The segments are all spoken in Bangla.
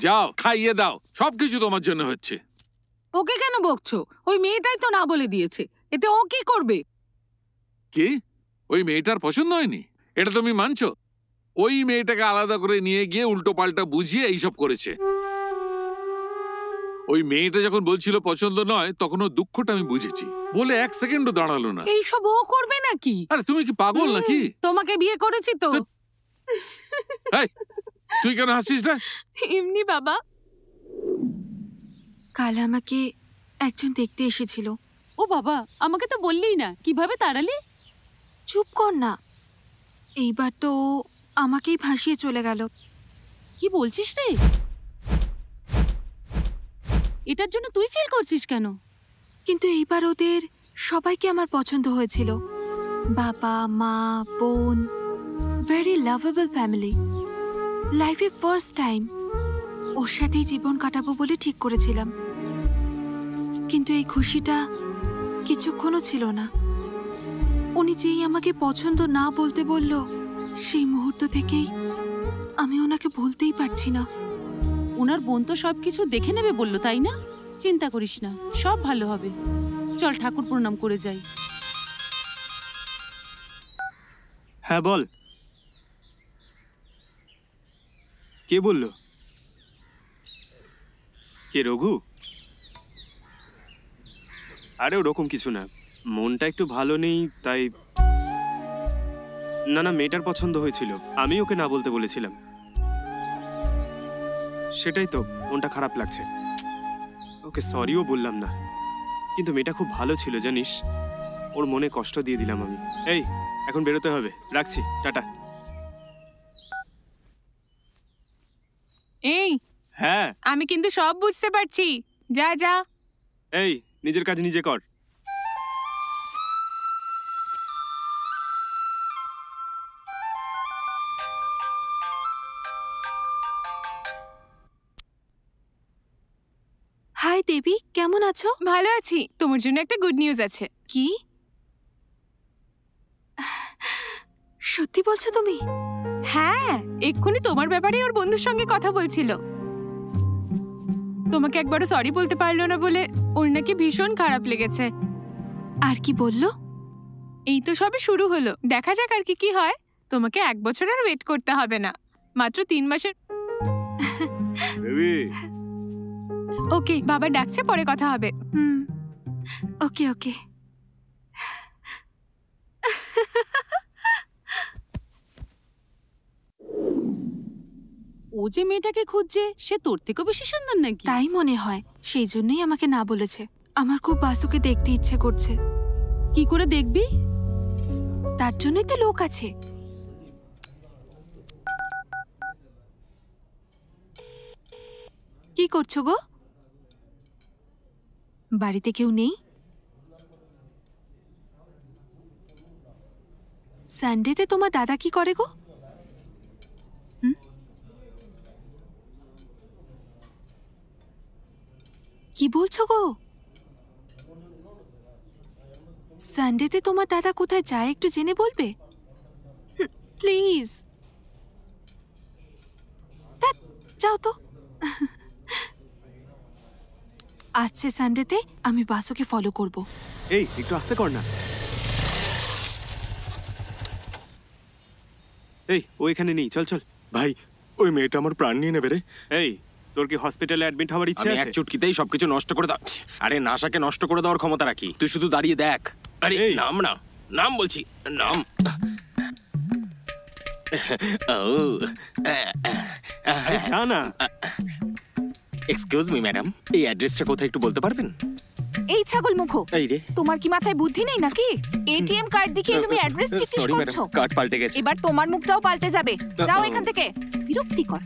যাও খাইয়ে দাও, সবকিছু তোমার জন্য হচ্ছে। ওকে কেন বকছো? ওই মেয়েটাই তো না বলে দিয়েছে, এতে ও কি করবে? কি ওই মেয়েটার পছন্দ হয়নি? এটা তুমি মানছো? ওই মেয়েটাকে আলাদা করে নিয়ে গিয়ে উল্টো পাল্টা বুঝিয়ে এইসব করেছে। ওই মেয়েটা যখন বলছিল পছন্দ নয়, তখন ওর দুঃখটা আমি বুঝেছি বলে 1 সেকেন্ডও দাঁড়ালো না। এইসব ও করবে নাকি? আরে তুমি কি পাগল নাকি? তোমাকে বিয়ে করেছি তো। এই, তুই কেন হাসছিস না? এমনি বাবা। কাল আমাকে একজন দেখতে এসেছিল। ও বাবা, আমাকে তো বললেই না, কিভাবে তাড়ালি? চুপ কর না, এইবার তো ও আমাকেই ভাসিয়ে চলে গেল। কি বলছিস রে? এটার জন্য তুই ফিল করছিস কেন? কিন্তু এইবার ওদের সবাইকে আমার পছন্দ হয়েছিল। বাবা, মা, বোন, ভেরি লাভেবল ফ্যামিলি। লাইফে ফার্স্ট টাইম ওর সাথেই জীবন কাটাবো বলে ঠিক করেছিলাম। কিন্তু এই খুশিটা কিছুক্ষণও ছিল না। উনি যেই আমাকে পছন্দ না বলতে বলল, সেই মুহূর্ত থেকেই আমি ওনাকে বলতেই পারছি না। ওনার বোন তো সবকিছু দেখে নেবে বললো, তাই না? চিন্তা করিস না, সব ভালো হবে। চল ঠাকুর প্রণাম করে যাই। হ্যাঁ বল, কে বললো? কে, রঘু? আরে ওরকম কিছু না, মনটা একটু ভালো নেই তাই। না না, মেয়েটার পছন্দ হয়েছিল, আমি ওকে না বলতে বলেছিলাম। সেটাই তো, মনটা খারাপ লাগছে। ওকে সরিও বললাম না, কিন্তু মেয়েটা খুব ভালো ছিল জানিস। ওর মনে কষ্ট দিয়ে দিলাম আমি। এই, এখন বেরোতে হবে, রাখছি, টাটা। এই, হ্যাঁ আমি কিন্তু সব বুঝতে পারছি। যা যা। এই, নিজের কাজ নিজে কর। হাই দেবী, কেমন আছো? ভালো আছি। তোমার জন্য একটা গুড নিউজ আছে। কি সত্যি বলছো তুমি? হ্যাঁ, এক্ষুনি তোমার ব্যাপারে ওর বন্ধুর সঙ্গে কথা বলছিল। তোমাকে একবারও সরি বলতে পারলো না বলে ওর নাকি ভীষণ খারাপ লেগেছে। আর কি বললো? এই তো সবে শুরু হলো, দেখা যাক আর কি হয়। তোমাকে 1 বছর আর ওয়েট করতে হবে না, মাত্র 3 মাসের। ওকে, বাবা ডাকছে, পরে কথা হবে। ওকে ওকে। ও যে মেয়েটাকে খুঁজছে, সে তোর থেকেও বেশি সুন্দর নাকি? তাই মনে হয়, সেই জন্যই আমাকে না বলেছে। আমার খুব বাসুকে দেখতে ইচ্ছে করছে। কি করে দেখবি? তার জন্যই তো লোক আছে। কি করছো গো? বাড়িতে কেউ নেই? সানডেতে তোমার দাদা কি করে গো? কি বলছো গো? সানডেতে তোমার দাদা কোথায় যায় একটু জেনে বলবে প্লিজ। যাও তো। আসছে সানডেতে আমি বাসুকে ফলো করব। এই, একটু আস্তে কর না। এই, ও এখানে নেই, চল চল। ভাই, ওই মেয়েটা আমার প্রাণ নিয়ে নেবে রে। এই, তোর কি হসপিটালে অ্যাডমিট হওয়ার ইচ্ছে আমি আছে? এক চুটকিতেই সবকিছু নষ্ট করে দাও। আরে নাশাকে নষ্ট করে দেওয়ার ক্ষমতা রাখি, তুই শুধু দাঁড়িয়ে দেখ। আরে নাম না, নাম বলছি, নাম। যা না। এক্সকিউজ মি ম্যাডাম, এই অ্যাড্রেসটা কোথায় একটু বলতে পারবেন? এই ছাগল মুখো, এই রে, তোমার কি মাথায় বুদ্ধি নেই নাকি? এটিএম কার্ড দেখিয়ে তুমি অ্যাড্রেস জিজ্ঞেস সরি ম্যাডাম, করছো। কার্ড পাল্টে গেছে। এবার তোমার মুখটাও পাল্টে যাবে। যাও এখান থেকে, বিরক্তিকর।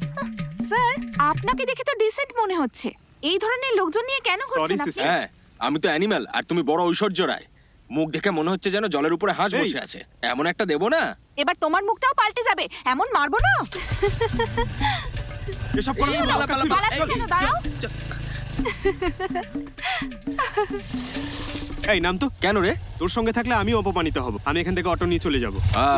স্যার, আপনাকে দেখে তো ডিসেন্ট মনে হচ্ছে। এই ধরনের লোকজন নিয়ে কেন ঘুরছেন আপনি? হ্যাঁ, আমি তো অ্যানিম্যাল আর তুমি বড় ঐশ্বর্য রায়। মুখ দেখে মনে হচ্ছে যেন জলের উপরে হাঁস বসে আছে। এমন একটা দেবো না। এবার তোমার মুখটাও পাল্টে যাবে, এমন মারবো না। এসব করো না, পালাচ্ছি কেন? দাঁড়াও। এই নাম তো। কেন রে? তোর সঙ্গে থাকলে আমি অপমানিত হব। আমি এখান থেকে অটো নিয়ে চলে যাব।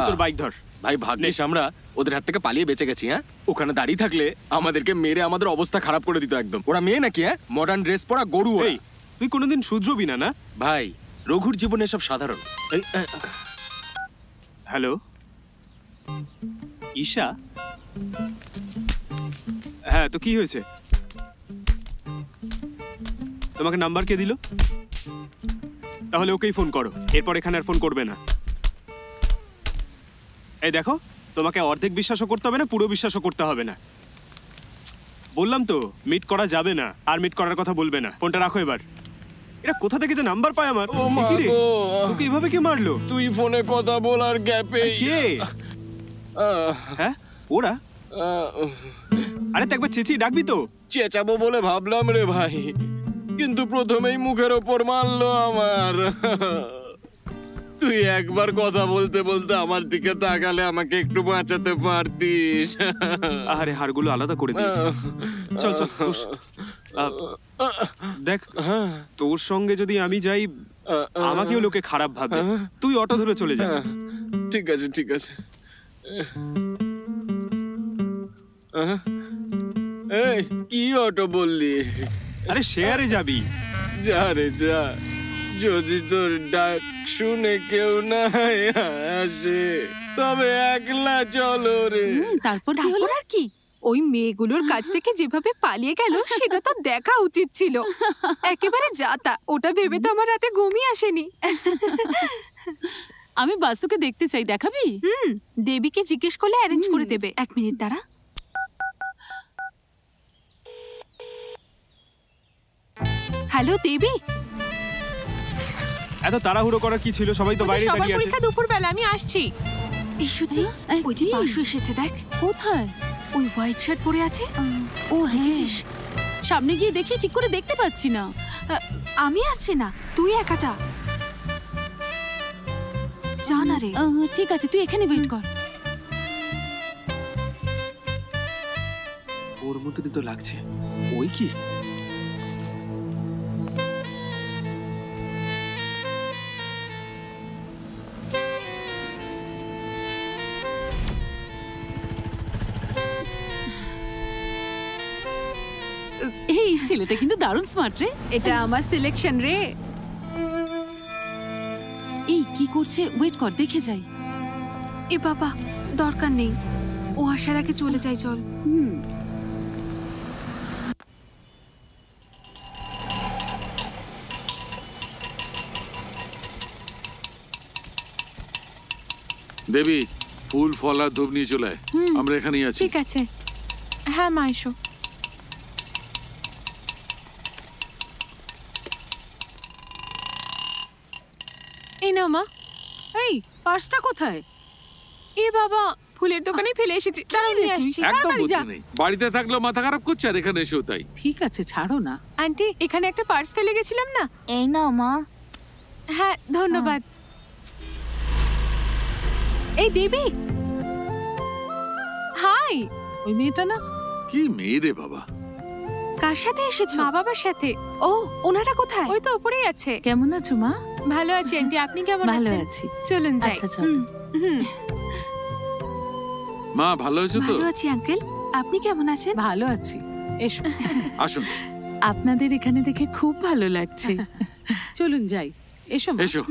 তোর বাইক ধর। ভাই ভাগ্যিস আমরা ওদের হাত থেকে পালিয়ে বেঁচে গেছি। হ্যাঁ, ওখানে দাঁড়িয়ে থাকলে আমাদেরকে মেরে আমাদের অবস্থা খারাপ করে দিত একদম। ওরা মেয়ে নাকি? হ্যাঁ, মডার্ন ড্রেস পরা গরু ওরা। এই তুই কোনোদিন শুধরবি না? না ভাই, রঘুর জীবনে সব সাধারণ। এই, হ্যালো ঈশা? হ্যাঁ, তো কি হয়েছে? তোমাকে নাম্বার কে দিল? তাহলে ওকেই ফোন করো, এরপর এখানে আর ফোন করবে না। এই দেখো, তোমাকে অর্ধেক বিশ্বাসও করতে হবে না, পুরো বিশ্বাসও করতে হবে না। বললাম তো মিট করা যাবে না, আর মিট করার কথা বলবে না। ফোনটা রাখো এবার। এরা কোথা থেকে যে নাম্বার পায় আমার? ও মা কি রে? গো। তোকে এভাবে কে মারলো? তুই ফোনে কথা বলার গ্যাপে কে? হ্যাঁ, ওরা? আরে তো একবার চেঁচিয়ে ডাকবি তো। চেঁচাবো বলে ভাবলাম রে ভাই, কিন্তু প্রথমেই মুখের ওপর মারলো আমার। তুই একবার কথা বলতে বলতে আমার দিকে তাকালে আমাকে একটু বাঁচাতে পারতিস। আরে হাড়গুলো আলাদা করে দিয়েছি। চল চল বস। দেখ, তোর সঙ্গে যদি আমি যাই আমাকেও লোকে খারাপ ভাববে। তুই অটো ধরে চলে যা। ঠিক আছে ঠিক আছে। এই কি অটো বললি? আরে শেয়ারে যাবি। যা রে যা, যদি তোর ডাক শুনে কেউ না আসে তবে একলা চলো রে। তারপর কি হলো? তারপর আর কি? ওই মেয়েগুলোর কাছ থেকে যেভাবে পালিয়ে গেল সেটা তো দেখা উচিত ছিল। একেবারে যাতা। ওটা ভেবে তো আমার রাতে ঘুমই আসেনি। আমি বাসুকে দেখতে চাই, দেখাবি? দেবীকে জিজ্ঞেস করলে অ্যারেঞ্জ করে দেবে। 1 মিনিট দাঁড়া। হ্যালো দেবী। এত তাড়াহুড়ো করার কি ছিল? সবাই তো বাইরে সবার দাঁড়িয়ে আছে। পরীক্ষা দুপুরবেলা, আমি আসছি। এই সুচি, ওই যে পাশু এসেছে দেখ। কোথায়? ওই হোয়াইট শার্ট পরে আছে। ও হ্যাঁ, দেখেছিস? সামনে গিয়ে দেখি, ঠিক করে দেখতে পাচ্ছি না। আমি আসছি না, তুই একা যা। যা না রে। ঠিক আছে, তুই এখানে ওয়েট কর। ওর মতনই তো লাগছে। ওই কি? এই ছেলেটা কিন্তু দারুণ স্মার্ট রে। এটা আমার সিলেকশন রে। এই কি করছে? ওয়েট কর, দেখে যাই। এ বাবা, দরকার নেই। ও আসার আগে চলে যাই, চল। দেবী, ফুল ফল আর ধূপ নিয়ে চলে আয়। আমরা এখানেই আছি। ঠিক আছে। হ্যাঁ মা, এসো। এই নাও মা। এই পার্সটা কোথায়? এ বাবা, ফুলের দোকানে ফেলে এসেছি। দাঁড়াও, নিয়ে আসছি। একদম তাড়াতাড়ি যা। বুদ্ধি নেই। বাড়িতে থাকলেও মাথা খারাপ করছে, আর এখানে এসেও তাই। ঠিক আছে, ছাড়ো না। আন্টি, এখানে একটা পার্স ফেলে গেছিলাম না? এই নাও মা। হ্যাঁ, ধন্যবাদ। এই দেবী। হাই। ওই মেয়েটা না? কি মেয়ে রে বাবা। কার সাথে এসেছো? মা বাবার সাথে। ও, ওনারা কোথায়? ওই তো উপরেই আছে। কেমন আছো মা? ভালো আছি আন্টি, আপনি কেমন ভালো আছেন? আছি। চলুন যাই। আচ্ছা চল। হুম। মা ভালো আছো তো? ভালো আছি আঙ্কেল, আপনি কেমন আছেন? ভালো আছি, এসো। আসুন আপনাদের এখানে দেখে খুব ভালো লাগছে। চলুন যাই, এসো মা। এসো।